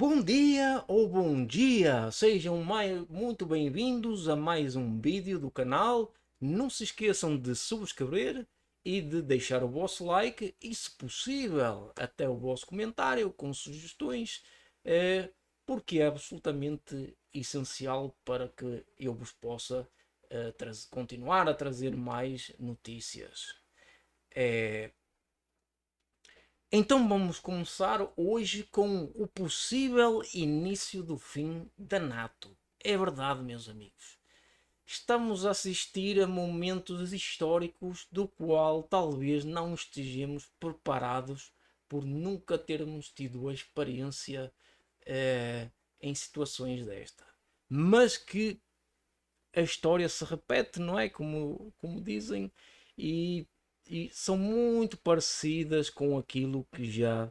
Bom dia ou bom dia! Sejam muito bem-vindos a mais um vídeo do canal. Não se esqueçam de subscrever e de deixar o vosso like e, se possível, até o vosso comentário com sugestões, porque é absolutamente essencial para que eu vos possa continuar a trazer mais notícias. Então vamos começar hoje com o possível início do fim da NATO. É verdade, meus amigos. Estamos a assistir a momentos históricos do qual talvez não estejamos preparados por nunca termos tido a experiência eh, em situações desta. Mas que a história se repete, não é? Como dizem, e, e são muito parecidas com aquilo que já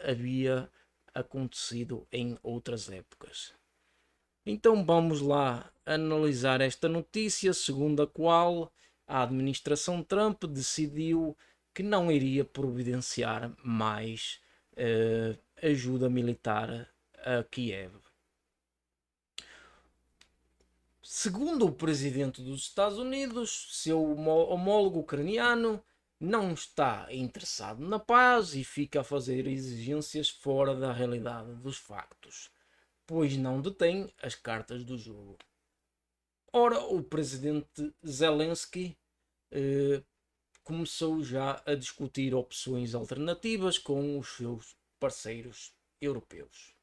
havia acontecido em outras épocas. Então vamos lá analisar esta notícia, segundo a qual a administração Trump decidiu que não iria providenciar mais ajuda militar a Kiev. Segundo o presidente dos Estados Unidos, seu homólogo ucraniano não está interessado na paz e fica a fazer exigências fora da realidade dos factos, pois não detém as cartas do jogo. Ora, o presidente Zelensky eh, começou já a discutir opções alternativas com os seus parceiros europeus.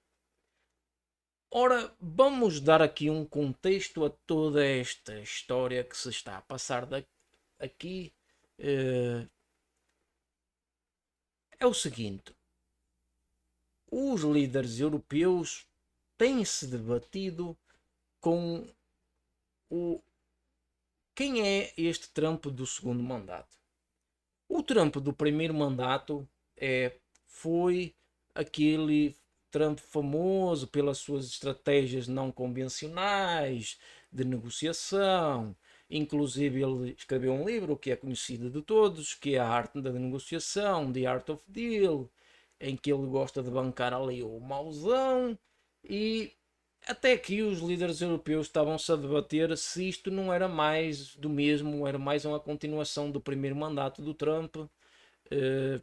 Ora, vamos dar aqui um contexto a toda esta história que se está a passar aqui. É o seguinte: os líderes europeus têm-se debatido com o quem é este Trump do segundo mandato. O Trump do primeiro mandato foi aquele Trump famoso pelas suas estratégias não convencionais de negociação. Inclusive ele escreveu um livro que é conhecido de todos, que é a arte da negociação, The Art of Deal, em que ele gosta de bancar ali o mauzão. E até aqui os líderes europeus estavam-se a debater se isto não era mais do mesmo, era mais uma continuação do primeiro mandato do Trump, eh,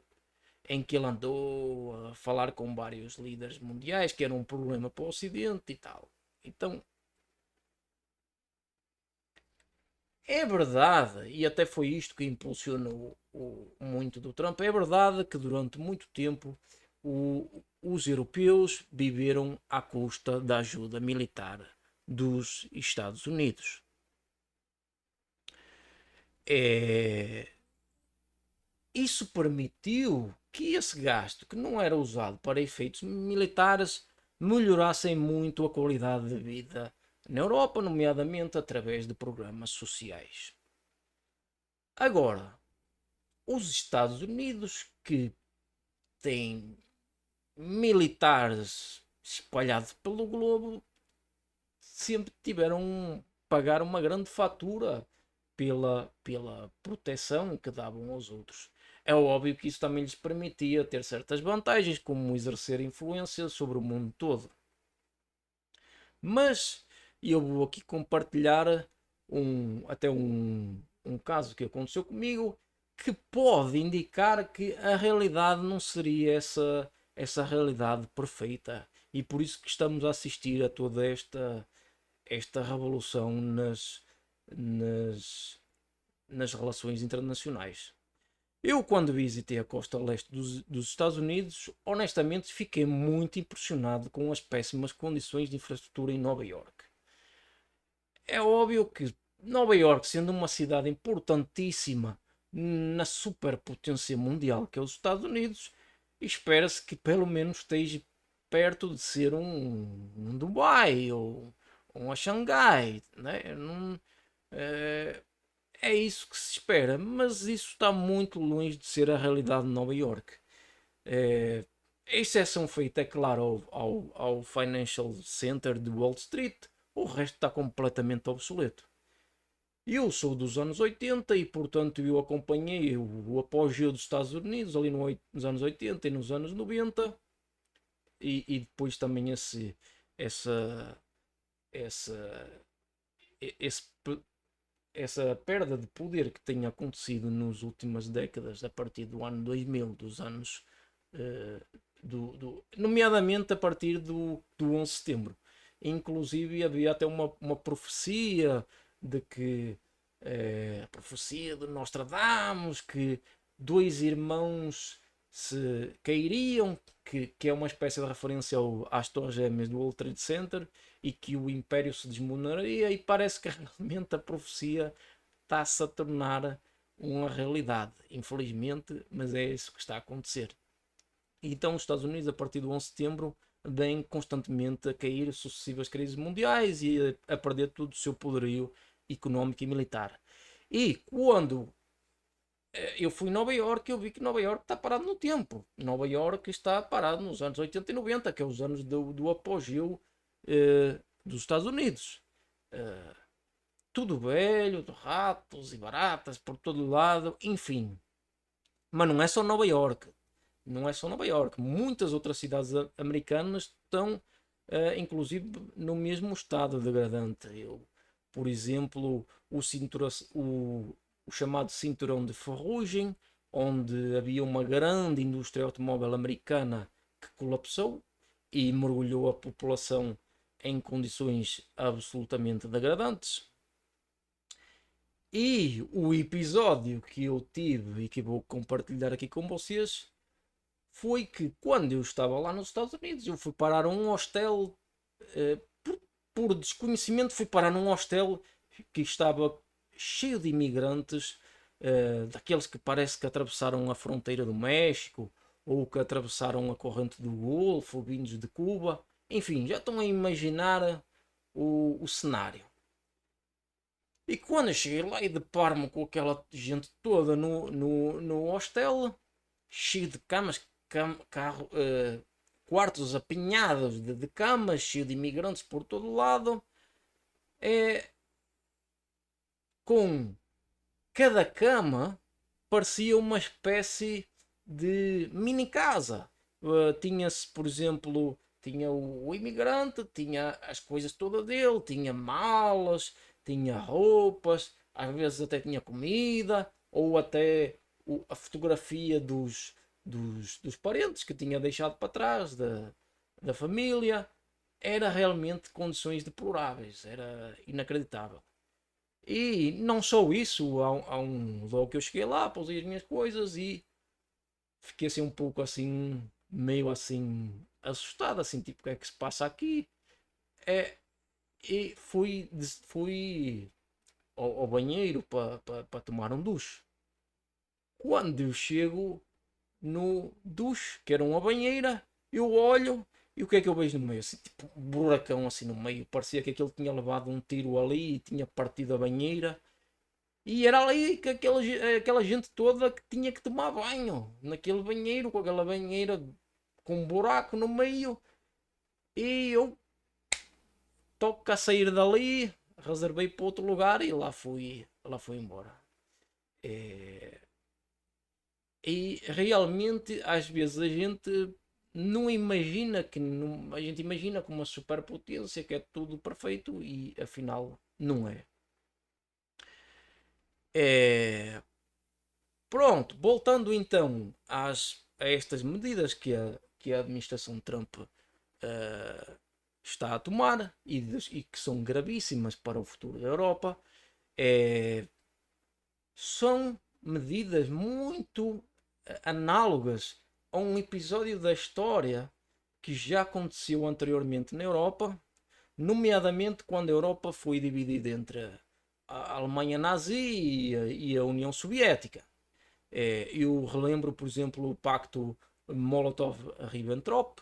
em que ele andou a falar com vários líderes mundiais, que era um problema para o Ocidente e tal. Então, é verdade, e até foi isto que impulsionou muito do Trump, é verdade que durante muito tempo os europeus viveram à custa da ajuda militar dos Estados Unidos. É, isso permitiu que esse gasto, que não era usado para efeitos militares, melhorassem muito a qualidade de vida na Europa, nomeadamente através de programas sociais. Agora, os Estados Unidos, que têm militares espalhados pelo globo, sempre tiveram pagar uma grande fatura pela proteção que davam aos outros. É óbvio que isso também lhes permitia ter certas vantagens, como exercer influência sobre o mundo todo. Mas eu vou aqui compartilhar até um caso que aconteceu comigo que pode indicar que a realidade não seria essa realidade perfeita. E por isso que estamos a assistir a toda esta revolução nas, nas relações internacionais. Eu, quando visitei a costa leste dos Estados Unidos, honestamente fiquei muito impressionado com as péssimas condições de infraestrutura em Nova York. É óbvio que Nova York, sendo uma cidade importantíssima na superpotência mundial que é os Estados Unidos, espera-se que pelo menos esteja perto de ser um Dubai ou um Xangai, né? Não, é, é isso que se espera, mas isso está muito longe de ser a realidade de Nova York. É, a exceção feita, é claro, ao Financial Center de Wall Street, o resto está completamente obsoleto. Eu sou dos anos 80 e, portanto, eu acompanhei o apogeu dos Estados Unidos ali nos anos 80 e nos anos 90 e depois também essa, essa, esse, essa perda de poder que tem acontecido nas últimas décadas, a partir do ano 2000, dos anos, uh, nomeadamente a partir do 11 de setembro. Inclusive havia até uma profecia de que a profecia de Nostradamus, que dois irmãos se cairiam, que é uma espécie de referência às torres gêmeas do World Trade Center, e que o Império se desmoronaria, e parece que realmente a profecia está-se a tornar uma realidade, infelizmente, mas é isso que está a acontecer. E então os Estados Unidos, a partir do 11 de setembro, vêm constantemente a cair sucessivas crises mundiais e a perder todo o seu poderio económico e militar. E quando eu fui a Nova Iorque, eu vi que Nova Iorque está parado no tempo. Nova Iorque está parado nos anos 80 e 90, que é os anos do apogeu dos Estados Unidos. Tudo velho, de ratos e baratas por todo lado, enfim. Mas não é só Nova Iorque. Não é só Nova Iorque. Muitas outras cidades americanas estão, inclusive, no mesmo estado degradante. Por exemplo, o chamado Cinturão de Ferrugem, onde havia uma grande indústria automóvel americana que colapsou e mergulhou a população em condições absolutamente degradantes. E o episódio que eu tive e que vou compartilhar aqui com vocês foi que quando eu estava lá nos Estados Unidos, eu fui parar a um hostel, por desconhecimento, fui parar num hostel que estava cheio de imigrantes, daqueles que parece que atravessaram a fronteira do México, ou que atravessaram a corrente do Golfo, vindos de Cuba. Enfim, já estão a imaginar o cenário. E quando eu cheguei lá e deparo-me com aquela gente toda no hostel, cheio de camas, quartos apinhados de camas, cheio de imigrantes por todo lado, com cada cama parecia uma espécie de mini casa. Tinha-se, por exemplo, tinha o imigrante, tinha as coisas todas dele, tinha malas, tinha roupas, às vezes até tinha comida, ou até a fotografia dos parentes que tinha deixado para trás, da família. Era realmente condições deploráveis, era inacreditável. E não só isso, logo que eu cheguei lá, pousei as minhas coisas e fiquei assim um pouco assim, meio assim, assustado, assim, tipo, o que é que se passa aqui? E fui ao banheiro para tomar um duche. Quando eu chego no duche, que era uma banheira, eu olho e o que é que eu vejo no meio? Assim, tipo um buracão assim no meio. Parecia que aquele tinha levado um tiro ali e tinha partido a banheira. E era ali que aquela gente toda que tinha que tomar banho. Naquele banheiro, com aquela banheira com um buraco no meio. E eu toco a sair dali, reservei para outro lugar e lá fui embora. E realmente às vezes a gente não imagina a gente imagina com uma superpotência que é tudo perfeito e afinal não é. Pronto, voltando então a estas medidas que a administração Trump está a tomar e que são gravíssimas para o futuro da Europa, são medidas muito análogas a um episódio da história que já aconteceu anteriormente na Europa, nomeadamente quando a Europa foi dividida entre a Alemanha nazi e a União Soviética. Eu relembro, por exemplo, o pacto Molotov-Ribbentrop,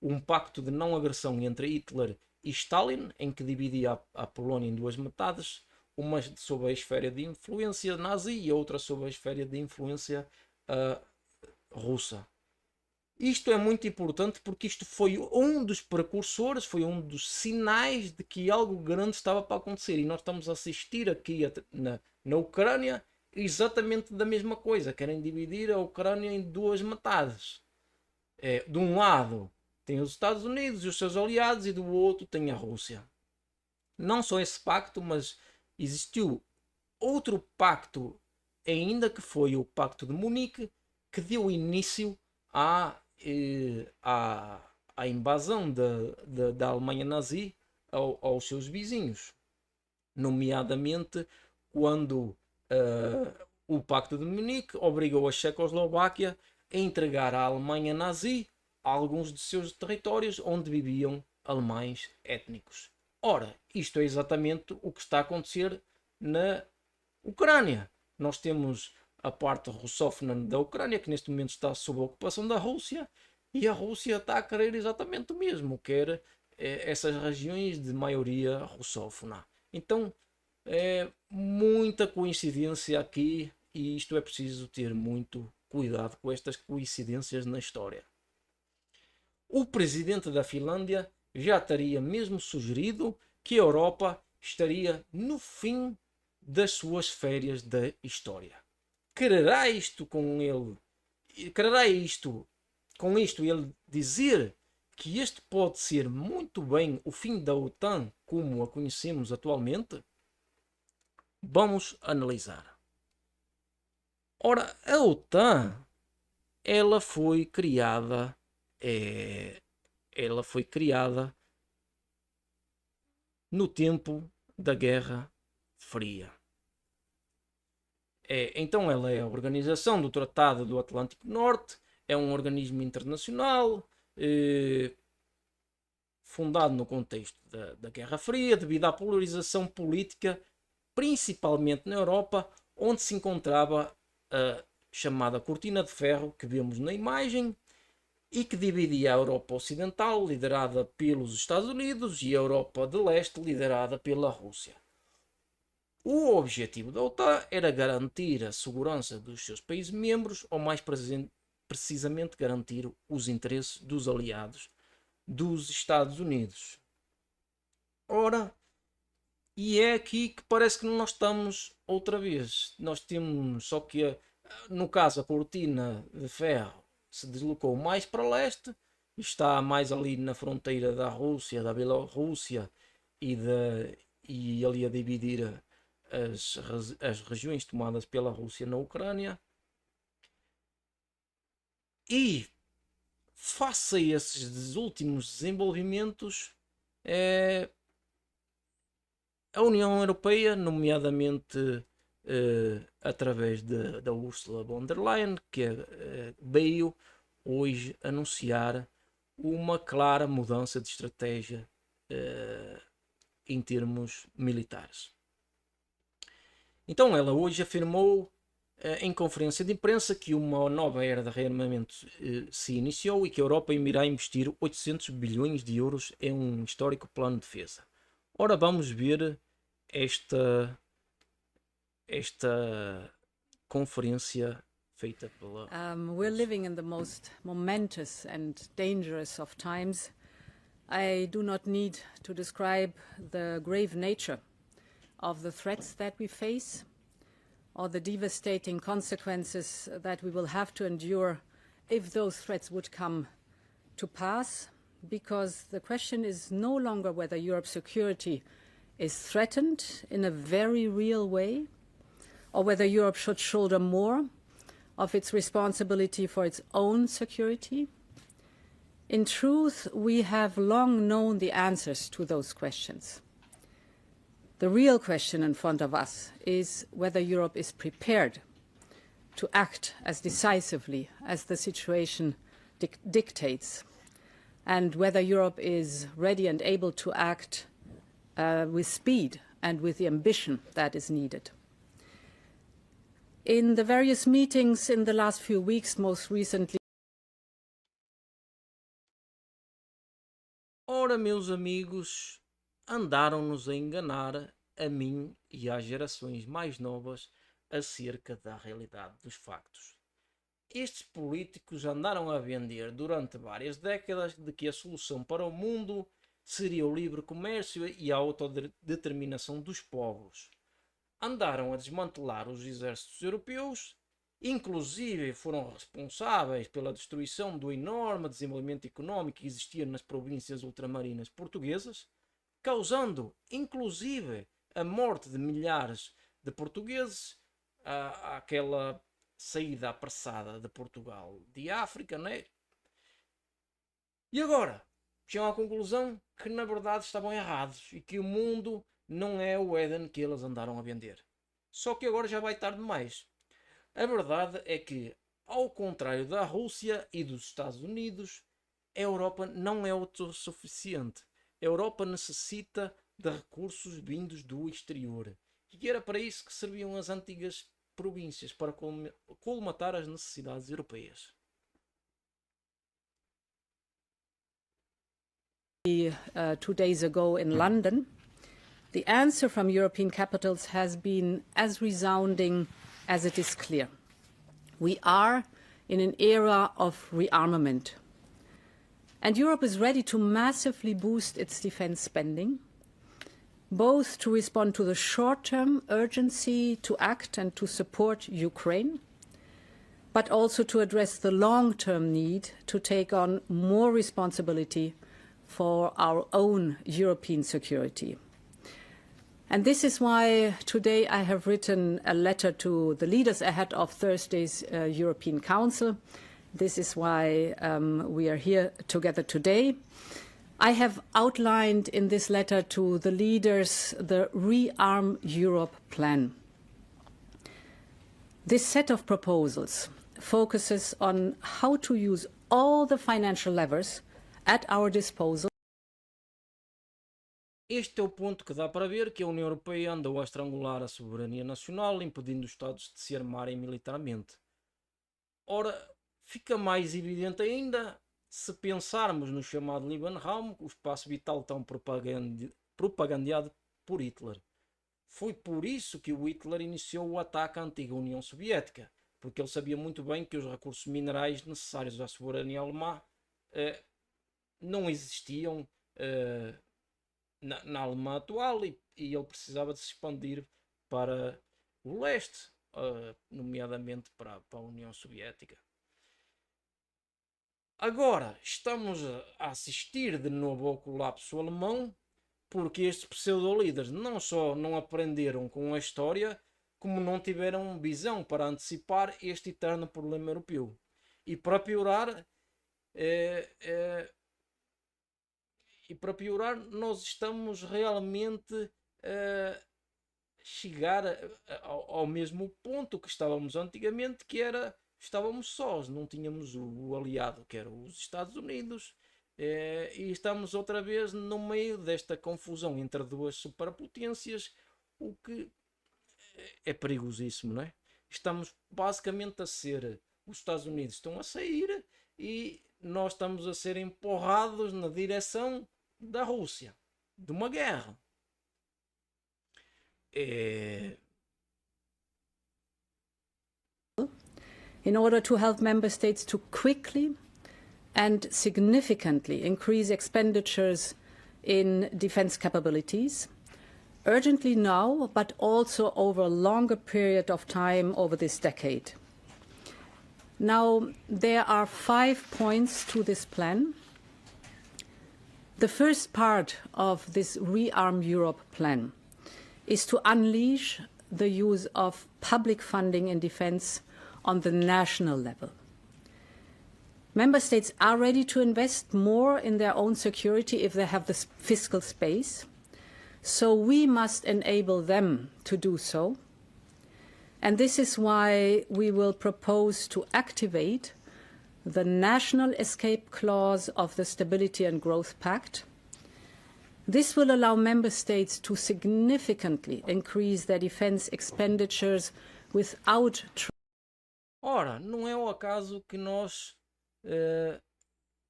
um pacto de não agressão entre Hitler e Stalin, em que dividia a Polónia em duas metades, uma sob a esfera de influência nazi e a outra sob a esfera de influência russa. Isto é muito importante porque isto foi um dos precursores, foi um dos sinais de que algo grande estava para acontecer. E nós estamos a assistir aqui na Ucrânia exatamente da mesma coisa. Querem dividir a Ucrânia em duas metades. De um lado tem os Estados Unidos e os seus aliados, e do outro tem a Rússia. Não só esse pacto, mas existiu outro pacto ainda, que foi o Pacto de Munique, que deu início à invasão da Alemanha nazi aos seus vizinhos, nomeadamente quando o Pacto de Munique obrigou a Checoslováquia a entregar à Alemanha nazi alguns de seus territórios onde viviam alemães étnicos. Ora, isto é exatamente o que está a acontecer na Ucrânia. Nós temos a parte russófona da Ucrânia, que neste momento está sob a ocupação da Rússia, e a Rússia está a querer exatamente o mesmo, quer essas regiões de maioria russófona. Então, é muita coincidência aqui, e isto é preciso ter muito cuidado com estas coincidências na história. O presidente da Finlândia já teria mesmo sugerido que a Europa estaria no fim das suas férias da história. Quererá isto com ele dizer que este pode ser muito bem o fim da OTAN como a conhecemos atualmente? Vamos analisar. Ora, a OTAN, ela foi criada no tempo da Guerra Fria. Então ela é a organização do Tratado do Atlântico Norte, é um organismo internacional fundado no contexto da Guerra Fria, devido à polarização política, principalmente na Europa, onde se encontrava a chamada Cortina de Ferro, que vemos na imagem, e que dividia a Europa Ocidental, liderada pelos Estados Unidos, e a Europa de Leste, liderada pela Rússia. O objetivo da OTAN era garantir a segurança dos seus países membros, ou mais precisamente garantir os interesses dos aliados dos Estados Unidos. Ora, e é aqui que parece que nós estamos outra vez. Nós temos, só que no caso a cortina de ferro se deslocou mais para leste, está mais ali na fronteira da Rússia, da Bielorrússia e ali a dividir as regiões tomadas pela Rússia na Ucrânia. E face a esses últimos desenvolvimentos, a União Europeia, nomeadamente através da Ursula von der Leyen, que veio hoje anunciar uma clara mudança de estratégia em termos militares. Então ela hoje afirmou em conferência de imprensa que uma nova era de rearmamento se iniciou e que a Europa irá investir 800 bilhões de euros em um histórico plano de defesa. Ora, vamos ver esta conferência feita pela... We're living in the most momentous and dangerous of times. I do not need to describe the grave nature of the threats that we face or the devastating consequences that we will have to endure if those threats would come to pass, because the question is no longer whether Europe's security is threatened in a very real way, or whether Europe should shoulder more of its responsibility for its own security. In truth, we have long known the answers to those questions. The real question in front of us is whether Europe is prepared to act as decisively as the situation dictates, and whether Europe is ready and able to act with speed and with the ambition that is needed. In the various meetings in the last few weeks, most recently... Ora, meus amigos, andaram-nos a enganar, a mim e às gerações mais novas, acerca da realidade dos factos. Estes políticos andaram a vender durante várias décadas de que a solução para o mundo seria o livre comércio e a autodeterminação dos povos. Andaram a desmantelar os exércitos europeus inclusive foram responsáveis pela destruição do enorme desenvolvimento económico que existia nas províncias ultramarinas portuguesas, causando inclusive a morte de milhares de portugueses, aquela saída apressada de Portugal de África, né? E agora chegam à conclusão que na verdade estavam errados e que o mundo não é o Éden que eles andaram a vender. Só que agora já vai tarde demais. A verdade é que, ao contrário da Rússia e dos Estados Unidos, a Europa não é autossuficiente. A Europa necessita de recursos vindos do exterior. E era para isso que serviam as antigas províncias, para colmatar as necessidades europeias. 2 days ago in London, the answer from European capitals has been as resounding as it is clear. We are in an era of rearmament. And Europe is ready to massively boost its defense spending, both to respond to the short-term urgency to act and to support Ukraine, but also to address the long-term need to take on more responsibility for our own European security. And this is why today I have written a letter to the leaders ahead of Thursday's European Council. This is why we are here together today. I have outlined in this letter to the leaders the Rearm Europe plan. This set of proposals focuses on how to use all the financial levers at our disposal. Este é o ponto que dá para ver que a União Europeia andou a estrangular a soberania nacional, impedindo os Estados de se armarem militarmente. Ora, fica mais evidente ainda se pensarmos no chamado Lebensraum, o espaço vital tão propagandeado por Hitler. Foi por isso que o Hitler iniciou o ataque à antiga União Soviética, porque ele sabia muito bem que os recursos minerais necessários à soberania alemã não existiam na Alemanha atual e ele precisava de se expandir para o leste, nomeadamente para a União Soviética. Agora estamos a assistir de novo ao colapso alemão, porque estes pseudo-líderes não só não aprenderam com a história, como não tiveram visão para antecipar este eterno problema europeu. E para piorar, nós estamos realmente a chegar ao mesmo ponto que estávamos antigamente, que era, estávamos sós, não tínhamos o aliado, que era os Estados Unidos, e estamos outra vez no meio desta confusão entre duas superpotências, o que é perigosíssimo, não é? Estamos basicamente a ser, os Estados Unidos estão a sair e nós estamos a ser empurrados na direção da Rússia, de uma guerra. In order to help member states to quickly and significantly increase expenditures in defense capabilities, urgently now, but also over a longer period of time over this decade. Now, there are 5 points to this plan. The first part of this Rearm Europe plan is to unleash the use of public funding in defense on the national level. Member states are ready to invest more in their own security if they have the fiscal space, so we must enable them to do so. And this is why we will propose to activate the national escape clause of the Stability and Growth Pact. This will allow member states to significantly increase their defense expenditures without. Ora, não é o acaso que nós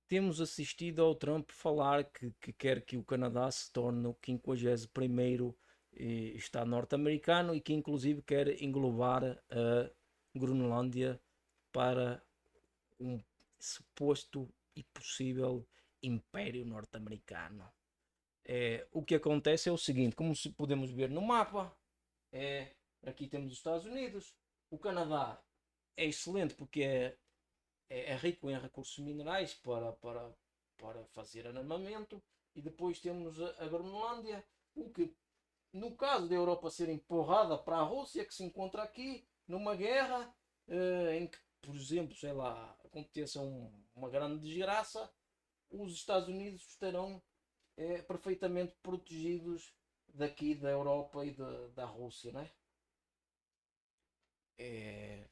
temos assistido ao Trump falar que quer que o Canadá se torne o 51º Estado norte-americano e que inclusive quer englobar a Groenlândia para um suposto e possível império norte-americano. O que acontece é o seguinte, como podemos ver no mapa, aqui temos os Estados Unidos, o Canadá é excelente porque é rico em recursos minerais para fazer armamento. E depois temos a Groenlândia, o que, no caso da Europa ser empurrada para a Rússia, que se encontra aqui numa guerra em que, por exemplo, sei lá, aconteça uma grande desgraça, os Estados Unidos estarão perfeitamente protegidos daqui da Europa e da Rússia, não é? É...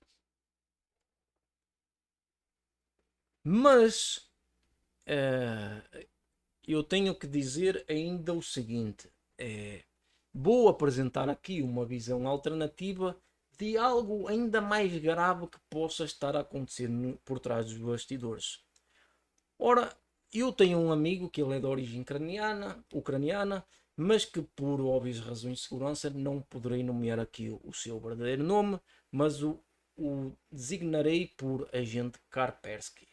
Mas eu tenho que dizer ainda o seguinte: vou apresentar aqui uma visão alternativa de algo ainda mais grave que possa estar a acontecer por trás dos bastidores. Ora, eu tenho um amigo que ele é de origem ucraniana, mas que por óbvias razões de segurança não poderei nomear aqui o seu verdadeiro nome, mas o designarei por agente Karpersky.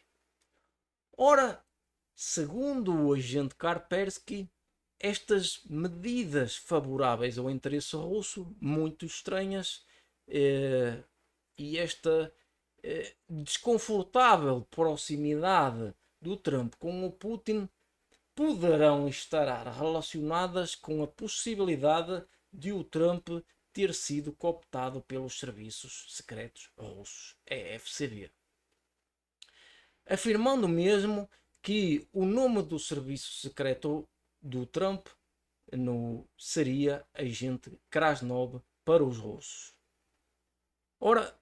Ora, segundo o agente Karpersky, estas medidas favoráveis ao interesse russo, muito estranhas, e esta desconfortável proximidade do Trump com o Putin poderão estar relacionadas com a possibilidade de o Trump ter sido cooptado pelos serviços secretos russos, FSB, afirmando mesmo que o nome do serviço secreto do Trump seria agente Krasnov para os russos. Ora,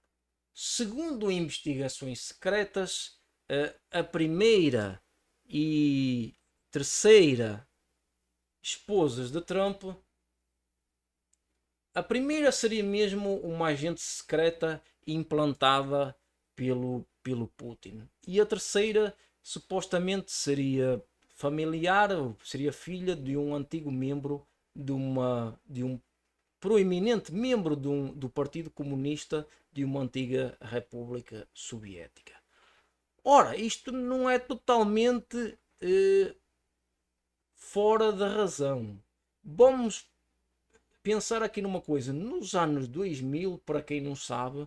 segundo investigações secretas, a primeira e terceira esposas de Trump, a primeira seria mesmo uma agente secreta implantada pelo Putin, e a terceira supostamente seria familiar, seria filha de um antigo membro de um proeminente membro do Partido Comunista de uma antiga República Soviética. Ora, isto não é totalmente fora da razão. Vamos pensar aqui numa coisa. Nos anos 2000, para quem não sabe,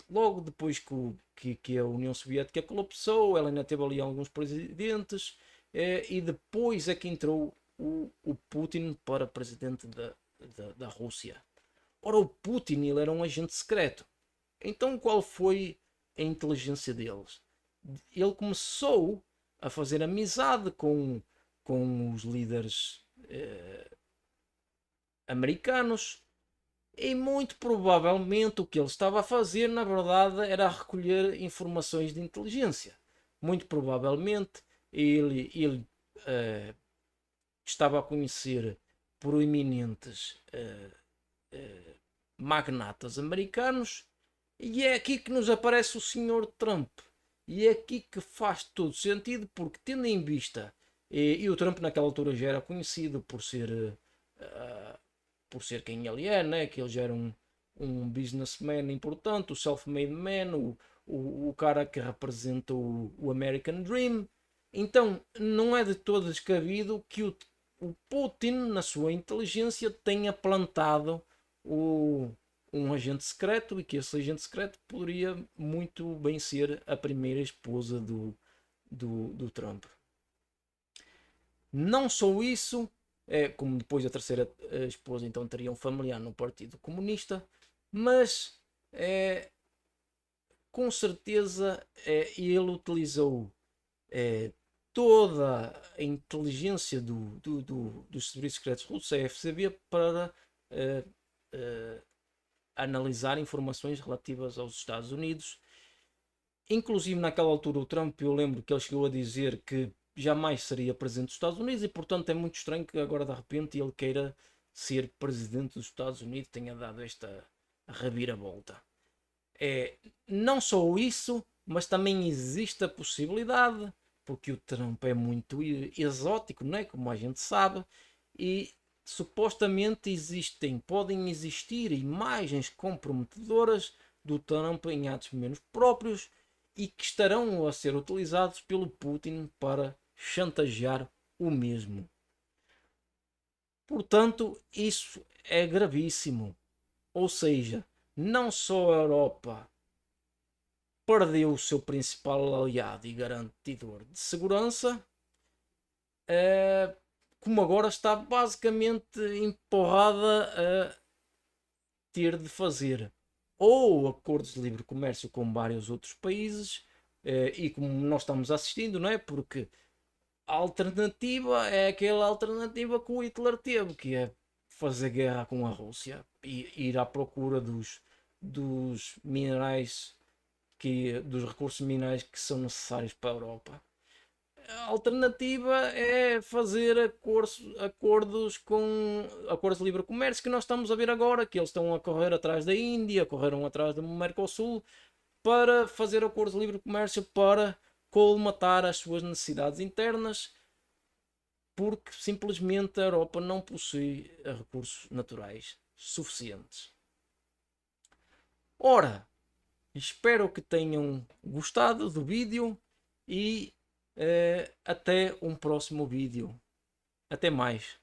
logo depois que a União Soviética colapsou, ela ainda teve ali alguns presidentes, e depois é que entrou o Putin para presidente da Rússia. Ora, o Putin, ele era um agente secreto. Então qual foi a inteligência deles? Ele começou a fazer amizade com os líderes americanos, e muito provavelmente o que ele estava a fazer, na verdade, era recolher informações de inteligência. Muito provavelmente ele estava a conhecer proeminentes magnatas americanos, e é aqui que nos aparece o Sr. Trump. E é aqui que faz todo sentido, porque tendo em vista, e o Trump naquela altura já era conhecido por ser quem ele é, né? Que ele já era um businessman importante, o self-made man, o cara que representa o American Dream. Então não é de todo descabido que o Putin, na sua inteligência, tenha plantado um agente secreto, e que esse agente secreto poderia muito bem ser a primeira esposa do Trump. Não só isso, como depois a terceira esposa então teria um familiar no Partido Comunista, mas com certeza ele utilizou toda a inteligência dos serviços secretos russos, a FSB, para analisar informações relativas aos Estados Unidos. Inclusive naquela altura o Trump, eu lembro que ele chegou a dizer que jamais seria presidente dos Estados Unidos, e portanto é muito estranho que agora de repente ele queira ser presidente dos Estados Unidos, tenha dado esta reviravolta. Não só isso, mas também existe a possibilidade, porque o Trump é muito exótico, não é? Como a gente sabe, e supostamente podem existir imagens comprometedoras do Trump em atos menos próprios, e que estarão a ser utilizados pelo Putin para chantagear o mesmo. Portanto, isso é gravíssimo. Ou seja, não só a Europa perdeu o seu principal aliado e garantidor de segurança, como agora está basicamente empurrada a ter de fazer ou acordos de livre comércio com vários outros países, e como nós estamos assistindo, não é? Porque a alternativa é aquela alternativa que o Hitler teve, que é fazer guerra com a Rússia e ir à procura dos minerais, dos recursos minerais que são necessários para a Europa. A alternativa é fazer acordos de livre comércio, que nós estamos a ver agora, que eles estão a correr atrás da Índia, correram atrás do Mercosul, para fazer acordos de livre comércio para colmatar as suas necessidades internas, porque simplesmente a Europa não possui recursos naturais suficientes. Ora, espero que tenham gostado do vídeo e até um próximo vídeo. Até mais.